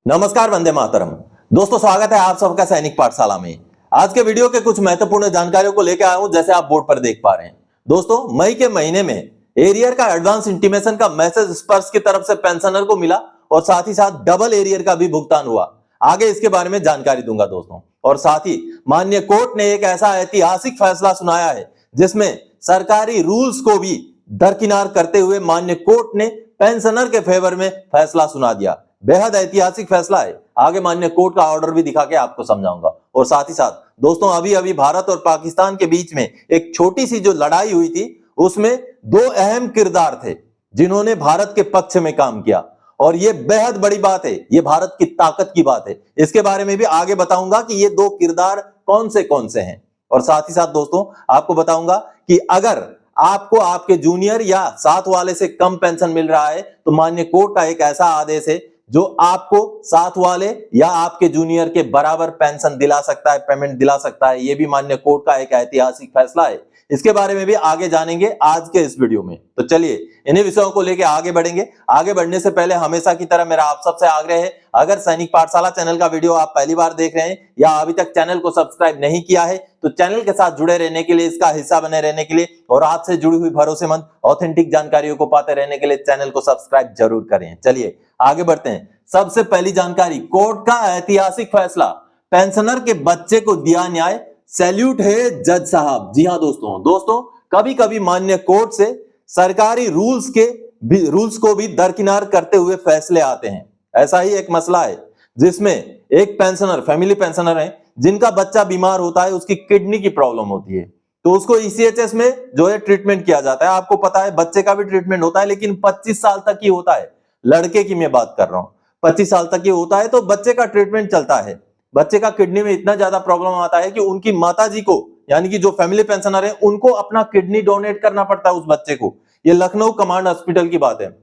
नमस्कार, वंदे मातरम। दोस्तों, स्वागत है आप सबका सैनिक पाठशाला में। आज के वीडियो के कुछ महत्वपूर्ण जानकारियों को लेकर आया हूं, जैसे आप बोर्ड पर देख पा रहे हैं। दोस्तों, मई के महीने में एरियर का एडवांस इंटीमेशन का मैसेज स्पर्श की तरफ से पेंशनर को मिला और साथ ही साथ डबल एरियर का भी भुगतान हुआ। आगे इसके बारे में जानकारी दूंगा दोस्तों। और साथ ही माननीय कोर्ट ने एक ऐसा ऐतिहासिक फैसला सुनाया है जिसमें सरकारी रूल्स को भी दरकिनार करते हुए माननीय कोर्ट ने पेंशनर के फेवर में फैसला सुना दिया। बेहद ऐतिहासिक फैसला है। आगे माननीय कोर्ट का ऑर्डर भी दिखा के आपको समझाऊंगा। और साथ ही साथ दोस्तों, अभी अभी भारत और पाकिस्तान के बीच में एक छोटी सी जो लड़ाई हुई थी, उसमें दो अहम किरदार थे जिन्होंने भारत के पक्ष में काम किया, और यह बेहद बड़ी बात है, यह भारत की ताकत की बात है। इसके बारे में भी आगे बताऊंगा कि ये दो किरदार कौन से हैं। और साथ ही साथ दोस्तों, आपको बताऊंगा कि अगर आपको आपके जूनियर या साथ वाले से कम पेंशन मिल रहा है तो माननीय कोर्ट का एक ऐसा आदेश है जो आपको साथ वाले या आपके जूनियर के बराबर पेंशन दिला सकता है, पेमेंट दिला सकता है। यह भी माननीय कोर्ट का एक ऐतिहासिक फैसला है। इसके बारे में भी आगे जानेंगे आज के इस वीडियो में। तो चलिए इन्हीं विषयों को लेकर आगे बढ़ेंगे। आगे बढ़ने से पहले हमेशा की तरह मेरा आप सबसे आग्रह है, अगर सैनिक पाठशाला चैनल का वीडियो आप पहली बार देख रहे हैं या अभी तक चैनल को सब्सक्राइब नहीं किया है तो चैनल के साथ जुड़े रहने के लिए, इसका हिस्सा बने रहने के लिए और आपसे जुड़ी हुई भरोसेमंद ऑथेंटिक जानकारियों को पाते रहने के लिए चैनल को सब्सक्राइब जरूर करें। चलिए आगे बढ़ते हैं। सबसे पहली जानकारी, कोर्ट का ऐतिहासिक फैसला, पेंशनर के बच्चे को दिया न्याय, सैल्यूट है जज साहब। जी हां दोस्तों, कभी कभी माननीय कोर्ट से सरकारी रूल्स को भी दरकिनार करते हुए फैसले आते हैं। ऐसा ही एक मसला है जिसमें एक पेंशनर, फैमिली पेंशनर है, जिनका बच्चा बीमार होता है, उसकी किडनी की प्रॉब्लम होती है, तो उसको ईसीएचएस में जो है ट्रीटमेंट किया जाता है। आपको पता है बच्चे का भी ट्रीटमेंट होता है, लेकिन 25 साल तक ही होता है। लड़के की मैं बात कर रहा हूं, 25 साल तक ही होता है तो बच्चे का ट्रीटमेंट चलता है। बच्चे का किडनी में इतना ज्यादा प्रॉब्लम आता है कि उनकी माताजी को, यानी कि जो फैमिली पेंशनर है, उनको अपना किडनी डोनेट करना पड़ता है उस बच्चे को। ये लखनऊ कमांड हॉस्पिटल की बात है।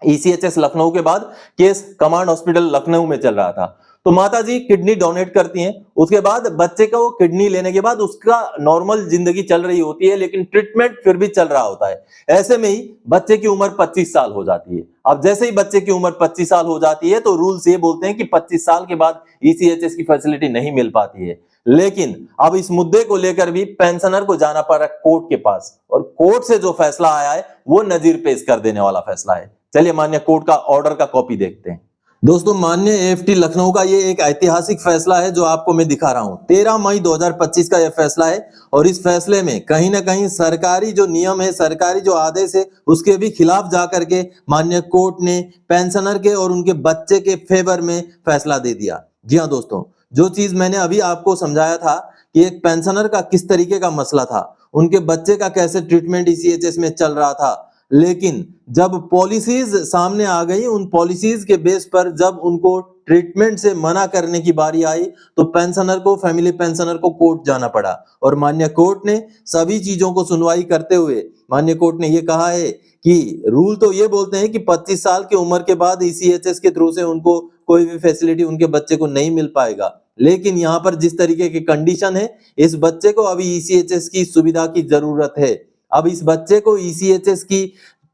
ईसीएचएस लखनऊ के बाद केस कमांड हॉस्पिटल लखनऊ में चल रहा था। तो माताजी किडनी डोनेट करती हैं, उसके बाद बच्चे का वो किडनी लेने के बाद उसका नॉर्मल जिंदगी चल रही होती है, लेकिन ट्रीटमेंट फिर भी चल रहा होता है। ऐसे में ही बच्चे की उम्र 25 साल हो जाती है। अब जैसे ही बच्चे की उम्र 25 साल हो जाती है तो रूल्स ये बोलते हैं कि 25 साल के बाद ईसीएचएस की फैसिलिटी नहीं मिल पाती है। लेकिन अब इस मुद्दे को लेकर भी पेंशनर को जाना पड़ा कोर्ट के पास, और कोर्ट से जो फैसला आया है वो नजीर पेश कर देने वाला फैसला है। चलिए माननीय कोर्ट का ऑर्डर का कॉपी देखते हैं। दोस्तों, माननीय एएफटी लखनऊ का ये एक ऐतिहासिक फैसला है जो आपको मैं दिखा रहा हूं। 13 मई 2025 का यह फैसला है, और इस फैसले में कहीं ना कहीं सरकारी जो नियम है, सरकारी जो आदेश है, उसके भी खिलाफ जाकर के माननीय कोर्ट ने पेंशनर के और उनके बच्चे के फेवर में फैसला दे दिया। जी हाँ दोस्तों, जो चीज मैंने अभी आपको समझाया था कि एक पेंशनर का किस तरीके का मसला था, उनके बच्चे का कैसे ट्रीटमेंट ईसीएचएस में चल रहा था, लेकिन जब पॉलिसीज सामने आ गई, उन पॉलिसीज के बेस पर जब उनको ट्रीटमेंट से मना करने की बारी आई तो पेंशनर को, फैमिली पेंशनर को कोर्ट जाना पड़ा। और माननीय कोर्ट ने सभी चीजों को सुनवाई करते हुए माननीय कोर्ट ने यह कहा है कि रूल तो ये बोलते हैं कि 25 साल की उम्र के बाद ईसीएचएस के थ्रू से उनको कोई भी फैसिलिटी उनके बच्चे को नहीं मिल पाएगा, लेकिन यहाँ पर जिस तरीके की कंडीशन है, इस बच्चे को अभी ईसीएचएस की सुविधा की जरूरत है। अब इस बच्चे को ईसीएचएस की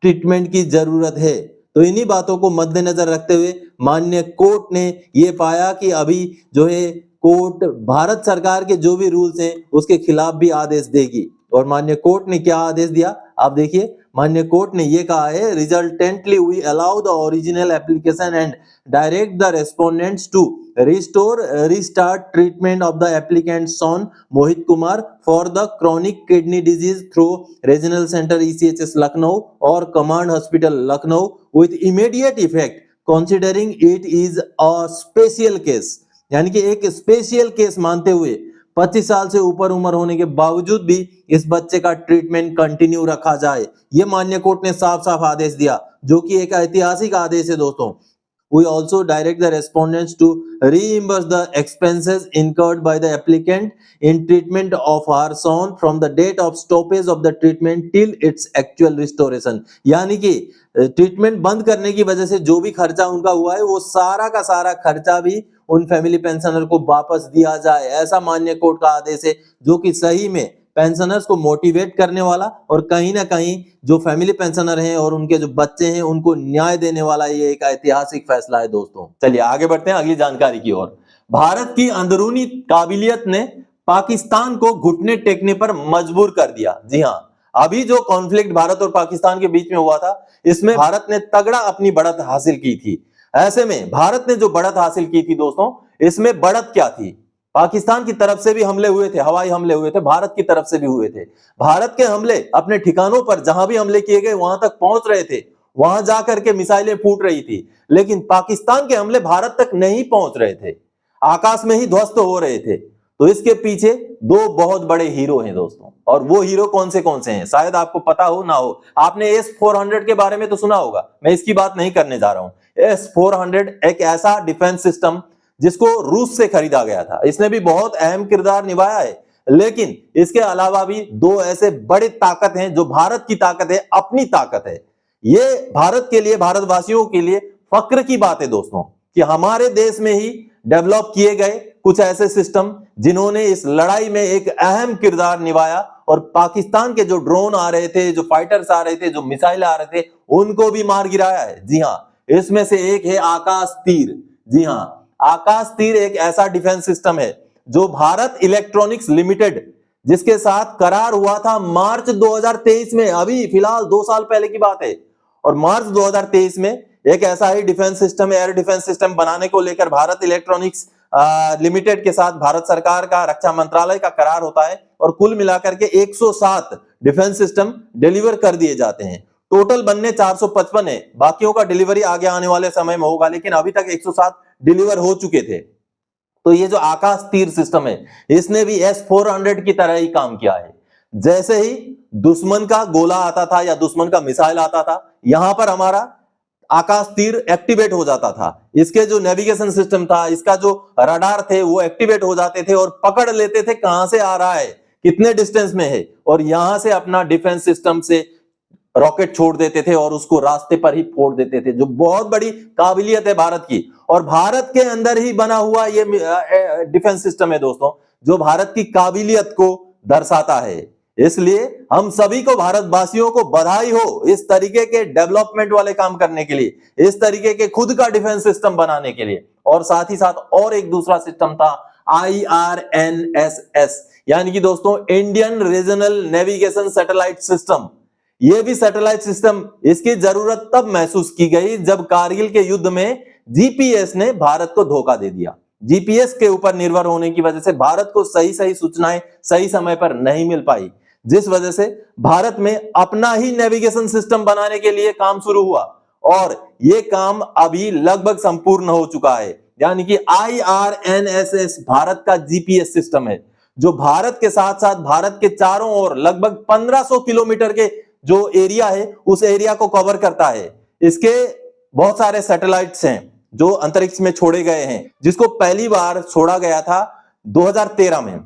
ट्रीटमेंट की जरूरत है। तो इन्हीं बातों को मद्देनजर रखते हुए माननीय कोर्ट ने ये पाया कि अभी जो है कोर्ट भारत सरकार के जो भी रूल्स हैं उसके खिलाफ भी आदेश देगी। और माननीय कोर्ट ने क्या आदेश दिया आप देखिए। माननीय कोर्ट ने ये कहा है, resultantly we allow the original application and direct the respondents to restart treatment of the applicant son Mohit Kumar for the chronic kidney disease through regional center ECHS Lucknow or command hospital Lucknow with immediate effect considering it is a special case। यानी कि एक special case मानते हुए 25 साल से ऊपर उम्र होने के बावजूद भी इस बच्चे का ट्रीटमेंट कंटिन्यू रखा जाए। यह माननीय कोर्ट ने साफ साफ आदेश दिया, जो कि एक ऐतिहासिक आदेश है दोस्तों। We also direct the respondents to reimburse the expenses incurred by the applicant in treatment of her son from the date of stoppage of the treatment till its actual restoration। यानी कि ट्रीटमेंट बंद करने की वजह से जो भी खर्चा उनका हुआ है वो सारा का सारा खर्चा भी उन फैमिली पेंशनर को वापस दिया जाए, ऐसा माननीय कोर्ट का आदेश है, जो कि सही में पेंशनर्स को मोटिवेट करने वाला और कहीं ना कहीं जो फैमिली पेंशनर हैं और उनके जो बच्चे हैं उनको न्याय देने वाला ये एक ऐतिहासिक फैसला है दोस्तों। चलिए आगे बढ़ते हैं अगली जानकारी की ओर। भारत की अंदरूनी काबिलियत ने पाकिस्तान को घुटने टेकने पर मजबूर कर दिया। जी हां, अभी जो कॉन्फ्लिक्ट भारत और पाकिस्तान के बीच में हुआ था, इसमें भारत ने तगड़ा अपनी बढ़त हासिल की थी। ऐसे में भारत ने जो बढ़त हासिल की थी दोस्तों, इसमें बढ़त क्या थी? पाकिस्तान की तरफ से भी हमले हुए थे, हवाई हमले हुए थे, भारत की तरफ से भी हुए थे। भारत के हमले अपने ठिकानों पर जहां भी हमले किए गए वहां तक पहुंच रहे थे, वहां जाकर के मिसाइलें फूट रही थी। लेकिन पाकिस्तान के हमले भारत तक नहीं पहुंच रहे थे, आकाश में ही ध्वस्त हो रहे थे। तो इसके पीछे दो बहुत बड़े हीरो हैं दोस्तों, और वो हीरो कौन से हैं शायद आपको पता हो ना हो। आपने S-400 के बारे में तो सुना होगा, मैं इसकी बात नहीं करने जा रहा हूं। S-400 एक ऐसा डिफेंस सिस्टम जिसको रूस से खरीदा गया था, इसने भी बहुत अहम किरदार निभाया है। लेकिन इसके अलावा भी दो ऐसे बड़े ताकत हैं जो भारत की ताकत है, अपनी ताकत है। ये भारत के लिए, भारतवासियों के लिए फक्र की बात है दोस्तों कि हमारे देश में ही डेवलप किए गए कुछ ऐसे सिस्टम जिन्होंने इस लड़ाई में एक अहम किरदार निभाया और पाकिस्तान के जो ड्रोन आ रहे थे, जो फाइटर्स आ रहे थे, जो मिसाइल आ रहे थे, उनको भी मार गिराया है। जी हां, इसमें से एक है आकाश तीर। जी हां, आकाश तीर एक ऐसा डिफेंस सिस्टम है जो भारत इलेक्ट्रॉनिक्स लिमिटेड, जिसके साथ करार हुआ था मार्च 2023 में, अभी फिलहाल 2 साल पहले की बात है। और मार्च 2023 में एक ऐसा ही defence system, air defence system बनाने को लेकर भारत इलेक्ट्रॉनिक्स लिमिटेड के साथ भारत सरकार का, रक्षा मंत्रालय का करार होता है और कुल मिलाकर के 107 डिफेंस सिस्टम डिलीवर कर दिए जाते हैं। टोटल बनने 455 है, बाकियों का डिलीवरी आगे आने वाले समय में होगा, लेकिन अभी तक 107 डिलीवर हो चुके थे। तो ये जो आकाश तीर सिस्टम है, इसने भी S-400 की तरह ही काम किया है। जैसे ही दुश्मन का गोला आता था या दुश्मन का मिसाइल आता था, यहां पर हमारा आकाश तीर एक्टिवेट हो जाता था। इसके जो नेविगेशन सिस्टम था, इसका जो रडार थे, वो एक्टिवेट हो जाते थे और पकड़ लेते थे कहां से आ रहा है, कितने डिस्टेंस में है, और यहां से अपना डिफेंस सिस्टम से रॉकेट छोड़ देते थे और उसको रास्ते पर ही फोड़ देते थे, जो बहुत बड़ी काबिलियत है भारत की। और भारत के अंदर ही बना हुआ ये डिफेंस सिस्टम है दोस्तों, जो भारत की काबिलियत को दर्शाता है। इसलिए हम सभी को, भारतवासियों को बधाई हो इस तरीके के डेवलपमेंट वाले काम करने के लिए, इस तरीके के खुद का डिफेंस सिस्टम बनाने के लिए। और साथ ही साथ और एक दूसरा सिस्टम था IRNSS, यानी कि दोस्तों Indian regional navigation satellite system. यह भी सैटेलाइट सिस्टम, इसकी जरूरत तब महसूस की गई जब कारगिल के युद्ध में जीपीएस ने भारत को धोखा दे दिया। जीपीएस के ऊपर निर्भर होने की वजह से भारत को सही सही सूचनाएं सही समय पर नहीं मिल पाई, जिस वजह से भारत में अपना ही नेविगेशन सिस्टम बनाने के लिए काम शुरू हुआ और यह काम अभी लगभग संपूर्ण हो चुका है। यानी कि IRNSS भारत का जीपीएस सिस्टम है, जो भारत के साथ साथ भारत के चारों ओर लगभग 1500 किलोमीटर के जो एरिया है, उस एरिया को कवर करता है। इसके बहुत सारे सैटेलाइट्स हैं जो अंतरिक्ष में छोड़े गए हैं, जिसको पहली बार छोड़ा गया था 2013 में।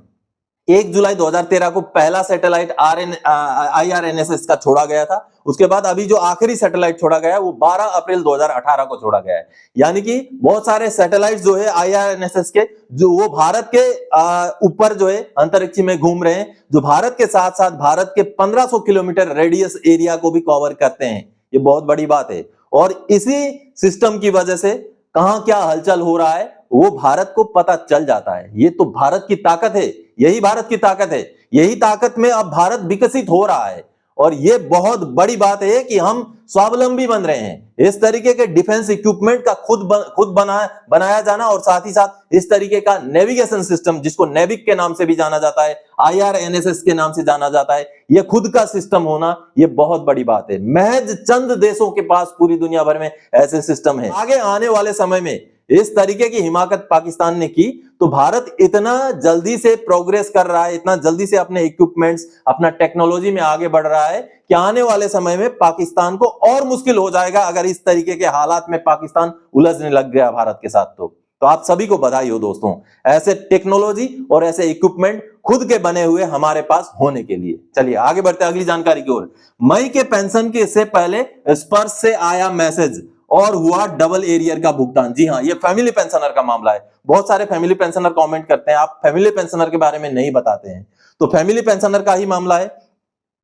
1 जुलाई 2013 को पहला सैटेलाइट IRNSS का छोड़ा गया था। उसके बाद अभी जो आखिरी सैटेलाइट छोड़ा गया है वो 12 अप्रैल 2018 को छोड़ा गया है। यानी कि बहुत सारे सैटेलाइट जो है IRNSS के, जो वो भारत के ऊपर जो है अंतरिक्ष में घूम रहे हैं, जो भारत के साथ साथ भारत के 1500 किलोमीटर रेडियस एरिया को भी कवर करते हैं। ये बहुत बड़ी बात है और इसी सिस्टम की वजह से कहां क्या हलचल हो रहा है वो भारत को पता चल जाता है। ये तो भारत की ताकत है, यही भारत की ताकत है, यही ताकत में अब भारत विकसित हो रहा है। और ये बहुत बड़ी बात है कि हम स्वावलंबी बन रहे हैं। इस तरीके के डिफेंस इक्विपमेंट का खुद बनाया जाना और साथ ही साथ इस तरीके का नेविगेशन सिस्टम, जिसको नेविक के नाम से भी जाना जाता है, IRNSS के नाम से जाना जाता है, ये खुद का सिस्टम होना ये बहुत बड़ी बात है। महज चंद देशों के पास पूरी दुनिया भर में ऐसे सिस्टम है। आगे आने वाले समय में इस तरीके की हिमाकत पाकिस्तान ने की तो भारत इतना जल्दी से प्रोग्रेस कर रहा है, इतना जल्दी से अपने इक्विपमेंट्स, अपना टेक्नोलॉजी में आगे बढ़ रहा है कि आने वाले समय में पाकिस्तान को और मुश्किल हो जाएगा अगर इस तरीके के हालात में पाकिस्तान उलझने लग गया भारत के साथ। तो आप सभी को बधाई हो दोस्तों, ऐसे टेक्नोलॉजी और ऐसे इक्विपमेंट खुद के बने हुए हमारे पास होने के लिए। चलिए आगे बढ़ते हैं अगली जानकारी की ओर। मई के पेंशन के से पहले स्पर्श से आया मैसेज और हुआ डबल एरियर का भुगतान। जी हां, ये फैमिली पेंशनर का मामला है। बहुत सारे फैमिली पेंशनर कमेंट करते हैं आप फैमिली पेंशनर के बारे में नहीं बताते हैं। तो फैमिली पेंशनर का ही मामला है।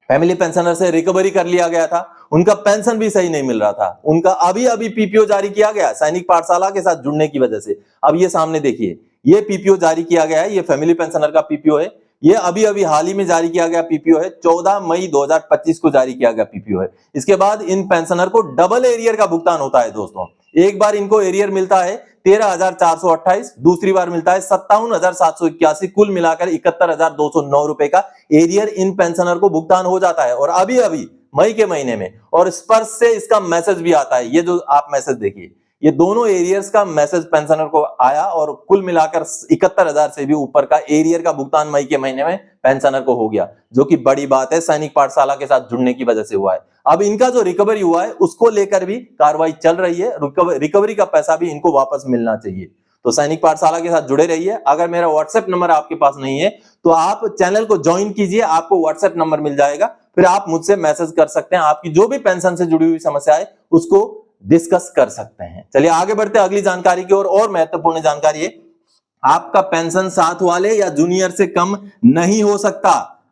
फैमिली पेंशनर से रिकवरी कर लिया गया था, उनका पेंशन भी सही नहीं मिल रहा था, उनका अभी अभी पीपीओ जारी किया गया सैनिक पाठशाला के साथ जुड़ने की वजह से। अब ये सामने देखिए, ये पीपीओ जारी किया गया है, ये फैमिली पेंशनर का पीपीओ है, ये अभी अभी हाल ही में जारी किया गया पीपीओ है, 14 मई 2025 को जारी किया गया पीपीओ है। इसके बाद इन पेंशनर को डबल एरियर का भुगतान होता है दोस्तों। एक बार इनको एरियर मिलता है 13,428, दूसरी बार मिलता है 57,781, कुल मिलाकर 71,209 रुपए का एरियर इन पेंशनर को भुगतान हो जाता है। और अभी अभी मई के महीने में और स्पर्श से इसका मैसेज भी आता है, ये जो आप मैसेज देखिए, ये दोनों एरियर्स का मैसेज पेंशनर को आया और कुल मिलाकर 71,000 से भी ऊपर का एरियर का भुगतान मई के महीने में पेंशनर को हो गया, जो कि बड़ी बात है, सैनिक पाठशाला के साथ जुड़ने की वजह से हुआ है। अब इनका जो रिकवरी हुआ है उसको लेकर भी कार्रवाई चल रही है, रिकवरी का पैसा भी इनको वापस मिलना चाहिए। तो सैनिक पाठशाला के साथ जुड़े रहिए। अगर मेरा व्हाट्सएप नंबर आपके पास नहीं है तो आप चैनल को ज्वाइन कीजिए, आपको व्हाट्सएप नंबर मिल जाएगा, फिर आप मुझसे मैसेज कर सकते हैं, आपकी जो भी पेंशन से जुड़ी हुई समस्या है उसको डिस्कस कर सकते हैं। चलिए आगे बढ़ते हैं अगली जानकारी की ओर। और महत्वपूर्ण जानकारी है, आपका पेंशन साथ वाले या जूनियर से कम नहीं हो सकता,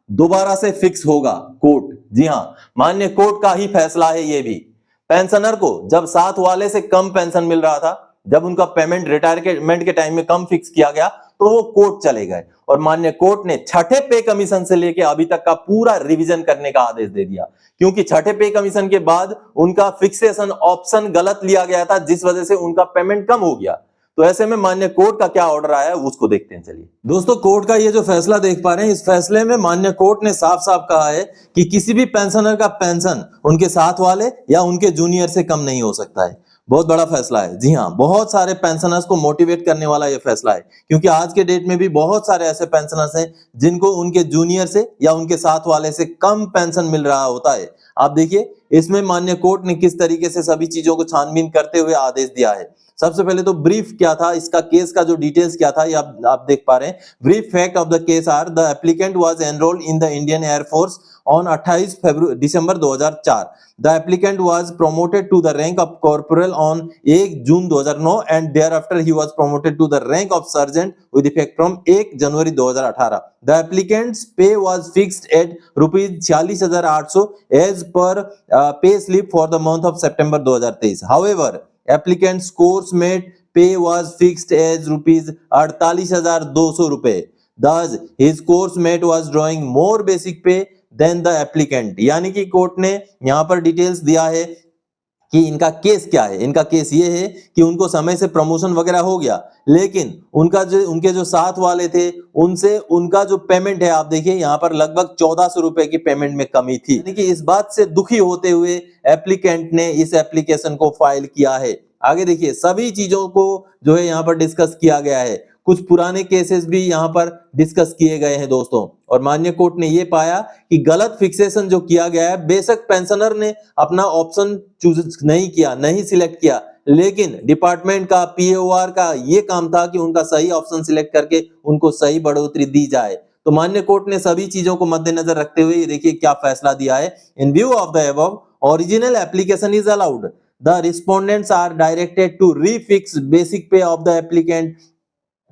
दोबारा से फिक्स होगा कोर्ट। जी हां, माननीय कोर्ट का ही फैसला है ये भी। पेंशनर को जब साथ वाले से कम पेंशन मिल रहा था, जब उनका पेमेंट रिटायरमेंट के टाइम में कम फिक्स किया गया तो वो कोर्ट चले गए और माननीय कोर्ट ने छठे पे कमीशन से लेके अभी तक का पूरा रिवीजन करने का आदेश दे दिया, क्योंकि छठे पे कमीशन के बाद उनका फिक्सेशन ऑप्शन गलत लिया गया था, जिस वजह से उनका पेमेंट कम हो गया। तो ऐसे में माननीय कोर्ट का क्या ऑर्डर आया है उसको देखते हैं। चलिए दोस्तों, कोर्ट का ये जो फैसला देख पा रहे हैं, इस फैसले में माननीय कोर्ट ने साफ साफ कहा है कि किसी भी पेंशनर का पेंशन उनके साथ वाले या उनके जूनियर से कम नहीं हो सकता है। बहुत बड़ा फैसला है। जी हाँ, बहुत सारे पेंशनर्स को मोटिवेट करने वाला यह फैसला है, क्योंकि आज के डेट में भी बहुत सारे ऐसे पेंशनर्स हैं जिनको उनके जूनियर से या उनके साथ वाले से कम पेंशन मिल रहा होता है। आप देखिए इसमें माननीय कोर्ट ने किस तरीके से सभी चीजों को छानबीन करते हुए आदेश दिया है। सबसे पहले तो ब्रीफ क्या था, इसका केस का जो डिटेल्स क्या था, ये आप देख पा रहे हैं। Brief fact of the case are the applicant was enrolled in the Indian Air Force on 28 December 2004. The applicant was promoted to the rank of corporal on 1 June 2009 and thereafter he was promoted to the rank of sergeant with effect from 1 January 2018. The applicant's pay was fixed at rupees 46,800 as per pay slip for the month of September 2023. However, applicant's course mate pay was fixed as rupees 48,200 रुपए. Thus, his course mate was drawing more basic pay than the applicant. यानी कि court ने यहां पर details दिया है कि इनका केस क्या है। इनका केस ये है कि उनको समय से प्रमोशन वगैरह हो गया, लेकिन उनके जो साथ वाले थे उनसे उनका जो पेमेंट है, आप देखिए यहां पर लगभग 1400 रुपए की पेमेंट में कमी थी। यानी कि इस बात से दुखी होते हुए एप्लीकेंट ने इस एप्लीकेशन को फाइल किया है। आगे देखिए सभी चीजों को जो है यहाँ पर डिस्कस किया गया है, कुछ पुराने केसेस भी यहाँ पर डिस्कस किए गए हैं दोस्तों। और माननीय कोर्ट ने यह पाया कि गलत फिक्सेशन जो किया गया है, बेशक पेंशनर ने अपना ऑप्शन चूज नहीं किया, नहीं सिलेक्ट किया, लेकिन डिपार्टमेंट का पीओआर का ये काम था कि उनका सही ऑप्शन सिलेक्ट करके उनको सही बढ़ोतरी दी जाए। तो माननीय कोर्ट ने सभी चीजों को मद्देनजर रखते हुए देखिए क्या फैसला दिया है। In view of the above, original application is allowed, the respondents are directed to refix basic pay of the applicant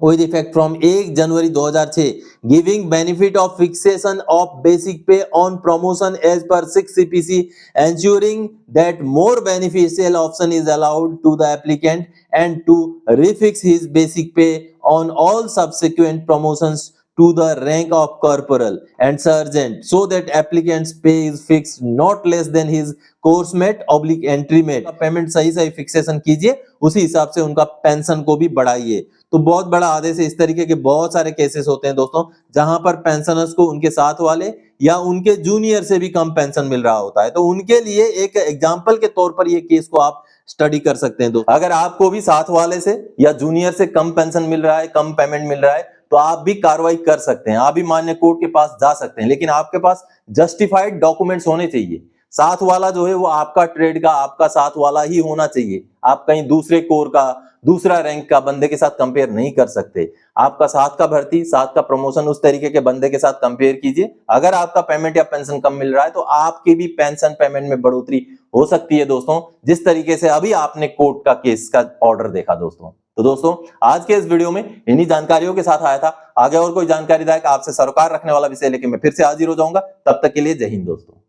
with effect from 1 January 2006, giving benefit of fixation of basic pay on promotion as per 6 CPC, ensuring that more beneficial option is allowed to the applicant and to refix his basic pay on all subsequent promotions to the rank of corporal and sergeant, so that applicant's pay is fixed not less than his course mate / entry mate. Payment सही fixation कीजिए, उसी हिसाब से उनका pension को भी बढ़ाइए। तो बहुत बड़ा आदेश है। इस तरीके के बहुत सारे केसेस होते हैं दोस्तों, जहां पर पेंशनर्स को उनके साथ वाले या उनके जूनियर से भी कम पेंशन मिल रहा होता है। तो उनके लिए एक एग्जाम्पल के तौर पर ये केस को आप स्टडी कर सकते हैं दोस्तों। अगर आपको भी साथ वाले से या जूनियर से कम पेंशन मिल रहा है, कम पेमेंट मिल रहा है, तो आप भी कार्रवाई कर सकते हैं, आप भी मान्य कोर्ट के पास जा सकते हैं, लेकिन आपके पास जस्टिफाइड डॉक्यूमेंट्स होने चाहिए। साथ वाला जो है वो आपका ट्रेड का, आपका साथ वाला ही होना चाहिए। आप कहीं दूसरे कोर का, दूसरा रैंक का बंदे के साथ कंपेयर नहीं कर सकते। आपका साथ का भर्ती, साथ का प्रमोशन उस तरीके के बंदे के साथ कंपेयर कीजिए। अगर आपका पेमेंट या पेंशन कम मिल रहा है तो आपकी भी पेंशन पेमेंट में बढ़ोतरी हो सकती है दोस्तों, जिस तरीके से अभी आपने कोर्ट का केस का ऑर्डर देखा दोस्तों। तो दोस्तों आज के इस वीडियो में इन्हीं जानकारियों के साथ आया था। आगे और कोई जानकारीदायक आपसे सरोकार रखने वाला विषय लेके मैं फिर से हाजिर हो जाऊंगा। तब तक के लिए जय हिंद दोस्तों।